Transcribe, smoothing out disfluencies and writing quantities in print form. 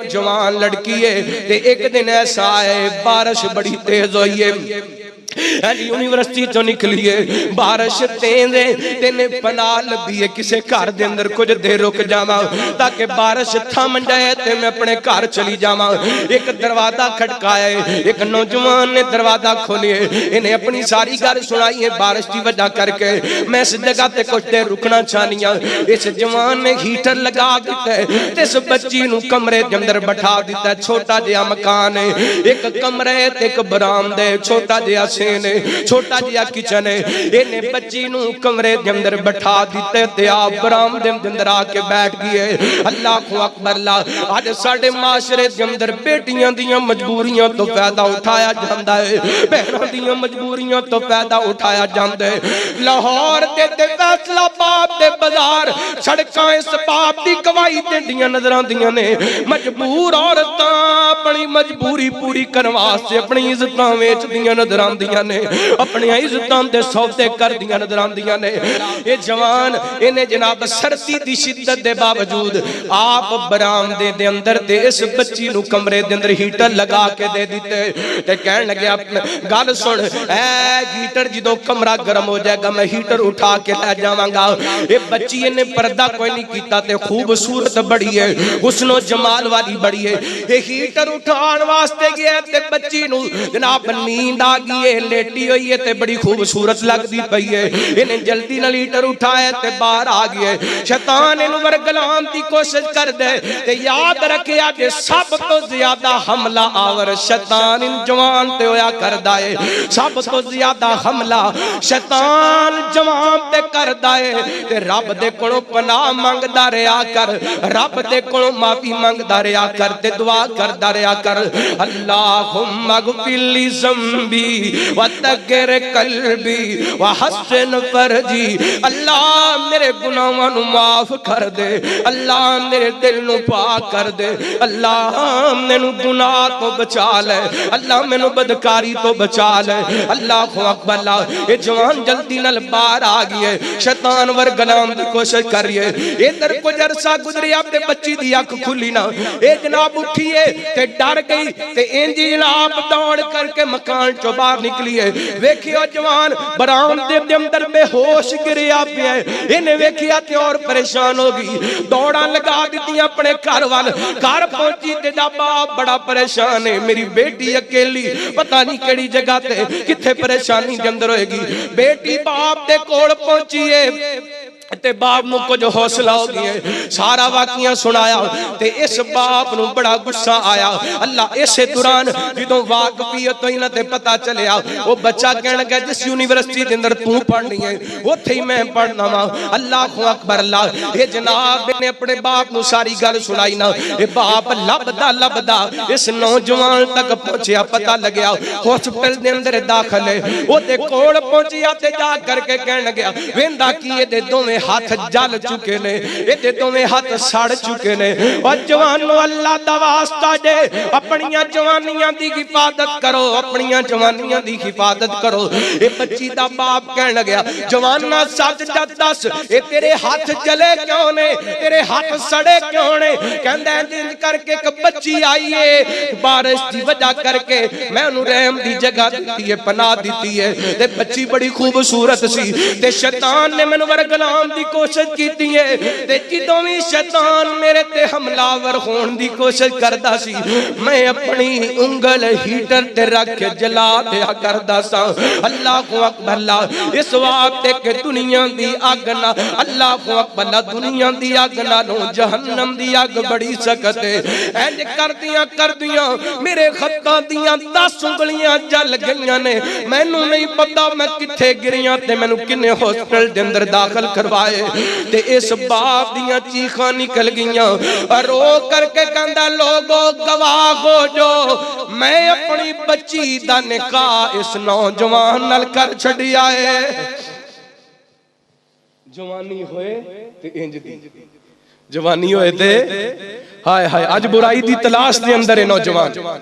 جوان لڑکی ہے تے ایک دن ایسا ہے بارش بڑی تیز ہوئی ہے یونیورسٹی چو نکلیے بارش تیز ہے تینے پناہ لبھی ہے کسے گھر دے اندر کچھ دیر رک جاواں تاکہ بارش تھم جائے تے میں اپنے گھر چلی جاواں ایک دروازہ کھٹکایا ہے ایک نوجوان نے دروازہ کھولیے انہیں اپنی ساری گل سنائی ہے بارش کی وجہ کر کے میں اس جگہ تے کچھ دیر رکنا چاہنی ہوں اس جوان نے ہیٹر لگا دیتا ہے اس بچی نو کمرے دے اندر بٹھا دیتا ہے چھوٹا جہا مکان ہے ایک کمرے تے ایک برآمدہ ہے چھوٹا جہا چھوٹا جیا کچن ہے انہیں بچی نو کمرے دے اندر بٹھا دیتے تے آپ برآمدے دے اندر آ کے بیٹھ گئے اللہ کو اکبر اللہ آج ساڑھے معاشرے دے اندر بیٹیاں دیاں مجبوریاں تو فائدہ اٹھایا جاندہ ہے بہنوں دیاں مجبوریاں تو فائدہ اٹھایا جاندہ ہے لاہور دے فیصلہ باب دے بازار سڑکاں اس باب دی گواہی دے دیاں نظران دیاں نے مجبور عورتاں اپنی مجبوری پوری کرواس سے اپنی عزتاں ویچ دیاں نظران دیاں نے اپنی عزتاں دے سودے کر دیاں نظران دیاں نے یہ جوان انہیں جناب سردی دی شدت دے باوجود آپ برآمدے دے اندر دے اس بچی نو کمرے دے اندر ہیٹر لگا کے دے دیتے تے کہنے لگے گل سن اے ہیٹر جدوں کمرہ گرم ہو جائے گا میں ہیٹر اٹھا کے لے جاواں گا یہ بچی نے پردہ کوئی نہیں کیتا تے خوبصورت بڑی ہے حسن و جمال والی بڑی ہے یہ ہیٹر اٹھان واسطے گیا تے بچی نو جناب نیند آ گئی ہے لیٹی ہوئی ہے تے بڑی خوبصورت لگ دی پئی ہے انہیں جلدی نہ ہیٹر اٹھائے تے باہر آ گئے شیطان انہوں ورگلان دی کوشش کر دے تے یاد رکھے آگے سب تو زیادہ حملہ آور شیطان ان جوان تے ہویا کر دائے سب تو زیادہ حملہ شیطان جوان تے کر دائے تے رب دے کڑو پناہ مانگ دارے آ کر رب دے کڑو معافی مانگ دارے آ کر تے دعا کر دارے آ کر اللہم اغفر لی ذنبی وطہر قلبی وحسن فرجی اللہ میرے گناہوں نو معاف کر دے اللہ میرے دل نو پاک کر دے اللہ میں نو گناہ تو بچا لے اللہ میں نو بدکاری تو بچا لے اللہ کو اکبر اللہ یہ جوان جلدی نل باہر آگئی ہے شیطان ورگلام دی کوشش کر رہی ہے یہ در کو جرسا گزری آپ دے بچی دی آنکھ کھلی نا اے جناب اٹھئے تے ڈر گئی تے انجی جناب دوڑ کر کے مکان چو باہر نکلی ہے ویکھیا جوان برآمدے دے اندر بے ہوش گرے آپ ہیں انہیں ویکھیا تے اور پریشان ہوگی دوڑا لگا دیتی اپنے گھر وال گھر پہنچی تے دا باپ بڑا پریشان ہے میری بیٹی اکیلی پتہ نہیں کیڑی جگہ تے کتھے پریشانی دے اندر ہوئے گی بیٹی باپ تے کوڑ پہنچی ہے تے باپ نو کو جو حوصلہ ہو گئے سارا واقعہ سنایا تے اس باپ نو بڑا غصہ آیا اللہ اسے دوران جدوں واقفیت ہوئی نہ تے پتہ چلیا وہ بچہ کہنے گیا جس یونیورسٹی دے اندر تو پڑھنی ہے وہ تھی میں پڑھنا ماں اللہ کو اکبر اللہ یہ جناب نے اپنے باپ نو ساری گل سنائی نا یہ باپ لبدا اس نوجوان تک پہنچیا پتہ لگیا ہاسپٹل دے اندر داخل ہے وہ تے کوڑ پہنچیا تے جا کر کے کہنے گیا ویندا کیے دے دوویں ہاتھ جل چکے نے یہ دوویں ہاتھ سڑ چکے نے اور جوانو اللہ دا واسطہ دے اپنیاں جوانیاں دی حفاظت کرو اپنیاں جوانیاں دی حفاظت کرو یہ بچی دا باپ کہنے لگیا جوانا سچ دس یہ تیرے ہاتھ جلے کیوں نے تیرے ہاتھ سڑے کیوں نے کہندا دن کر کے ایک بچی آئی ہے بارش دی وجہ کر کے میں انہوں رحم دی جگہ دیتی ہے پناہ دیتی ہے تے بچی بڑی خوبصورت سی تے شیطان نے من ورگلام دی کوشش کیتی ہے تے جدوں بھی شیطان میرے تے حملہ ور ہون دی کوشش کردا سی میں اپنی انگل ہیٹر تے رکھ کے جلا دیا کردا سا اللہ کو اکبر اللہ اس وقت کہ دنیا دی آگ نہ اللہ کو اکبر اللہ دنیا دی آگ نہ جہنم دی آگ بڑی سخت ہے اینج کر دیاں میرے خطہ دیاں 10 انگلیاں جل گئیاں نے مینوں نہیں پتا میں کتھے گریاں تے مینوں کنے ہاسپٹل دے اندر داخل کروائے تے اس باپ دیاں چیخاں نکل گئیاں رو کر کے کہندا لوگو گواہ ہو جو میں اپنی بچی دا نکاح اس نوجوان نال کر چھڈیا ہے جوانی ہوئے تے انج دی جوانی ہوئے تے ہائے ہائے اج برائی دی تلاش دے اندر ہے نوجوان